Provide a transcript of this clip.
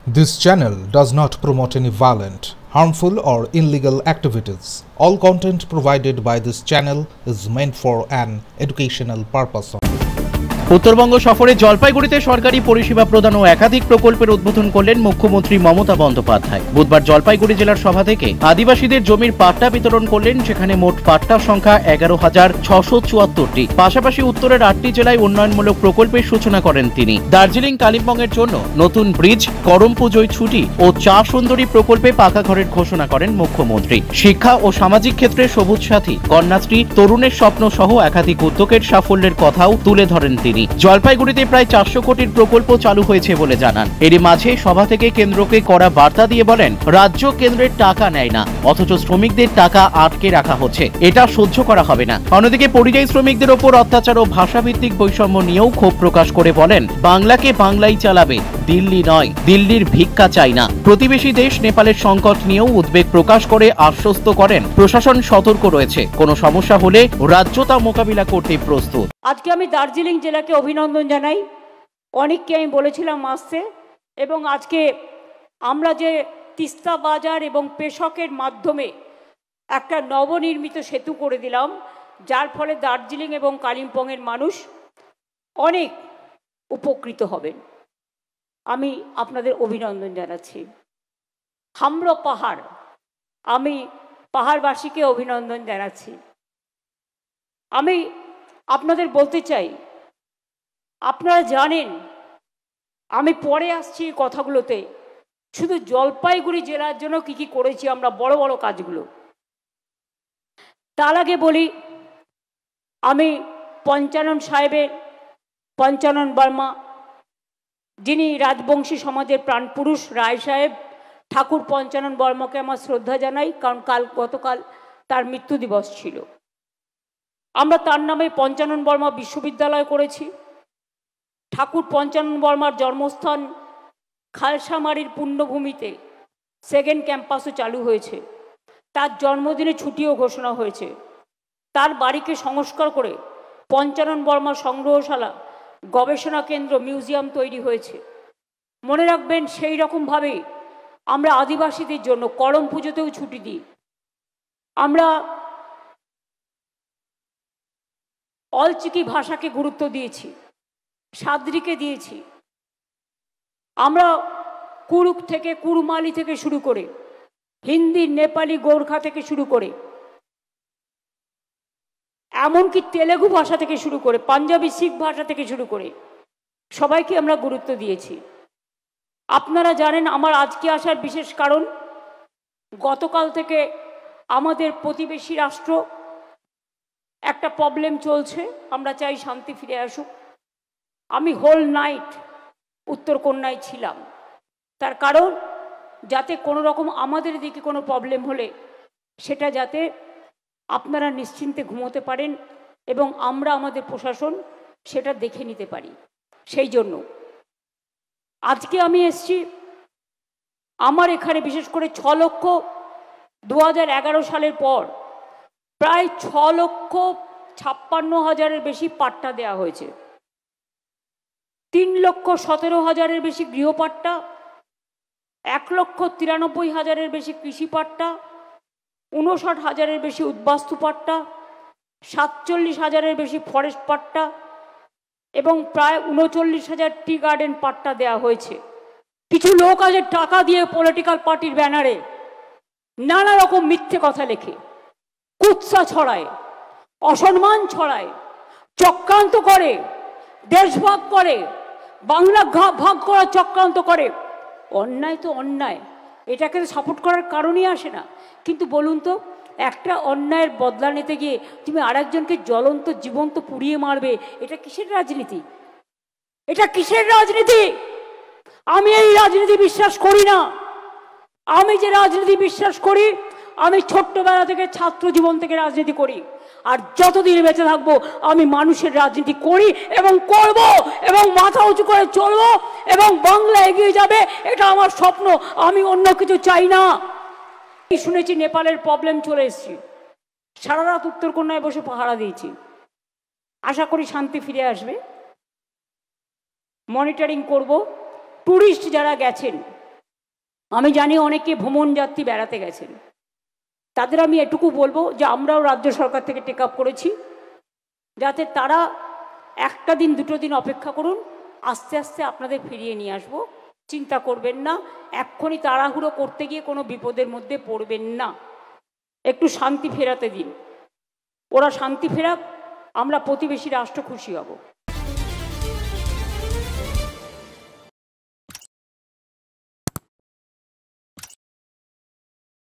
This channel does not promote any violent, harmful, or illegal activities. All content provided by this channel is meant for an educational purpose. Uttarbanga সফরে জলপাইগুড়িতে সরকারি পরিষেবা প্রদান ও একাধিক প্রকল্পের উদ্বোধন করলেন মুখ্যমন্ত্রী মমতা বন্দ্যোপাধ্যায়। বুধবার জলপাইগুড়ি জেলার সভা থেকে আদিবাসীদের জমির পাট্টা বিতরণ করলেন, যেখানে মোট পাট্টার সংখ্যা 11,674টি। পাশাপাশি উত্তরের 8টি জেলায় উন্নয়নমূলক প্রকল্পের সূচনা করেন তিনি। দার্জিলিং কালিম্পংয়ের জন্য নতুন ব্রিজ, করম পুজোয় ছুটি ও চা সুন্দরী প্রকল্পে পাকা ঘরের ঘোষণা করেন মুখ্যমন্ত্রী। শিক্ষা ও সামাজিক ক্ষেত্রে সবুজ সাথী, কন্যাশ্রী, তরুণের স্বপ্ন সহ একাধিক উদ্যোগের সাফল্যের কথাও তুলে ধরেন তিনি। জলপাইগুড়িতে প্রায় 400 কোটির প্রকল্প চালু হয়েছে বলে জানান। এরই মাঝে সভা থেকে কেন্দ্রকে কড়া বার্তা দিয়ে বলেন, রাজ্য কেন্দ্রের টাকা নেয় না, অথচ শ্রমিকদের টাকা আটকে রাখা হচ্ছে, এটা সহ্য করা হবে না। অন্যদিকে পরিযায়ী শ্রমিকদের ওপর অত্যাচার ও ভাষাভিত্তিক বৈষম্য নিয়েও ক্ষোভ প্রকাশ করে বলেন, বাংলাকে বাংলাই চালাবে, দিল্লি নয়, দিল্লির ভিক্ষা চাই না। প্রতিবেশী দেশ নেপালের সংকট নিয়েও উদ্বেগ প্রকাশ করে আশ্বস্ত করেন, প্রশাসন সতর্ক রয়েছে, কোনো সমস্যা হলে রাজ্য তা মোকাবিলা করতে প্রস্তুত। আজকে আমি দার্জিলিং জেলাকে অভিনন্দন জানাই। অনেককে আমি বলেছিলাম আসতে, এবং আজকে আমরা যে তিস্তা বাজার এবং পেশকের মাধ্যমে একটা নবনির্মিত সেতু করে দিলাম, যার ফলে দার্জিলিং এবং কালিম্পংয়ের মানুষ অনেক উপকৃত হবেন। আমি আপনাদের অভিনন্দন জানাচ্ছি। হামরো পাহাড়, আমি পাহাড়বাসীকে অভিনন্দন জানাচ্ছি। আমি আপনাদের বলতে চাই, আপনারা জানেন, আমি পরে আসছি এই কথাগুলোতে, শুধু জলপাইগুড়ি জেলার জন্য কি কি করেছি আমরা, বড় বড় কাজগুলো। তার আগে বলি, আমি পঞ্চানন সাহেবের, পঞ্চানন বর্মা, যিনি রাজবংশী সমাজের প্রাণপুরুষ রায় সাহেব, ঠাকুর পঞ্চানন বর্মাকে আমার শ্রদ্ধা জানাই, কারণ গতকাল তার মৃত্যু দিবস ছিল। আমরা তার নামে পঞ্চানন বর্মা বিশ্ববিদ্যালয় করেছি। ঠাকুর পঞ্চানন বর্মার জন্মস্থান খালসামারির পুণ্যভূমিতে সেকেন্ড ক্যাম্পাসও চালু হয়েছে। তার জন্মদিনে ছুটিও ঘোষণা হয়েছে। তার বাড়িকে সংস্কার করে পঞ্চানন বর্মা সংগ্রহশালা, গবেষণা কেন্দ্র, মিউজিয়াম তৈরি হয়েছে। মনে রাখবেন, সেই রকমভাবে আমরা আদিবাসীদের জন্য করম পুজোতেও ছুটি দিই। আমরা অলচিকি ভাষাকে গুরুত্ব দিয়েছি, সাদ্রিকে দিয়েছি। আমরা কুরুক থেকে, কুরমালি থেকে শুরু করে, হিন্দি, নেপালি, গোর্খা থেকে শুরু করে, এমনকি তেলেগু ভাষা থেকে শুরু করে, পাঞ্জাবি, শিখ ভাষা থেকে শুরু করে সবাইকে আমরা গুরুত্ব দিয়েছি। আপনারা জানেন, আমার আজকে আসার বিশেষ কারণ, গতকাল থেকে আমাদের প্রতিবেশী রাষ্ট্র একটা প্রবলেম চলছে, আমরা চাই শান্তি ফিরে আসুক। আমি হোল নাইট উত্তরকন্যায় ছিলাম, তার কারণ যাতে কোনো রকম আমাদের দিকে কোনো প্রবলেম হলে সেটা যাতে আপনারা নিশ্চিন্তে ঘুমোতে পারেন এবং আমরা আমাদের প্রশাসন সেটা দেখে নিতে পারি। সেই জন্য আজকে আমি এসছি। আমার এখানে বিশেষ করে 2011 সালের পর প্রায় 6,56,000 বেশি পাট্টা দেওয়া হয়েছে। 3,17,000 বেশি গৃহপাট্টা, 1,93,000 বেশি কৃষি পাট্টা, 59,000 বেশি উদ্বাস্তু পাট্টা, 47,000 বেশি ফরেস্ট পাট্টা এবং প্রায় 39,000 টি গার্ডেন পাট্টা দেওয়া হয়েছে। কিছু লোক আজ টাকা দিয়ে পলিটিক্যাল পার্টির ব্যানারে নানা রকম মিথ্যে কথা লেখে, কুৎসা ছড়ায়, অসম্মান ছড়ায়, চক্রান্ত করে, দেশভাগ করে, বাংলা ভাগ করার চক্রান্ত করে। অন্যায় তো অন্যায়, এটাকে সাপোর্ট করার কারণই আসে না। কিন্তু বলুন তো, একটা অন্যায়ের বদলা নিতে গিয়ে তুমি আরেকজনকে জ্বলন্ত জীবন্ত পুড়িয়ে মারবে, এটা কিসের রাজনীতি? এটা কিসের রাজনীতি? আমি এই রাজনীতি বিশ্বাস করি না। আমি যে রাজনীতি বিশ্বাস করি, আমি ছোট্টবেলা থেকে, ছাত্র জীবন থেকে রাজনীতি করি, আর যতদিন বেঁচে থাকবো আমি মানুষের রাজনীতি করি এবং করব, এবং মাথা উঁচু করে চলবো, এবং বাংলা এগিয়ে যাবে, এটা আমার স্বপ্ন। আমি অন্য কিছু চাই না। শুনেছি নেপালের প্রবলেম চলে এসেছি, সারা রাত উত্তরকন্যায় বসে পাহারা দিয়েছি। আশা করি শান্তি ফিরে আসবে। মনিটরিং করব। টুরিস্ট যারা গেছেন আমি জানি অনেকে ভ্রমণ যাত্রী বেড়াতে গেছেন, তাদের আমি এটুকু বলবো যে আমরাও রাজ্য সরকার থেকে টেক আপ করেছি, যাতে তারা একটা দিন দুটো দিন অপেক্ষা করুন, আস্তে আস্তে আপনাদের ফিরিয়ে নিয়ে আসবো, চিন্তা করবেন না। এক্ষুনি তাড়াহুড়ো করতে গিয়ে কোনো বিপদের মধ্যে পড়বেন না, একটু শান্তি ফেরাতে দিন। ওরা শান্তি ফেরাক, আমরা প্রতিবেশী রাষ্ট্র খুশি হব।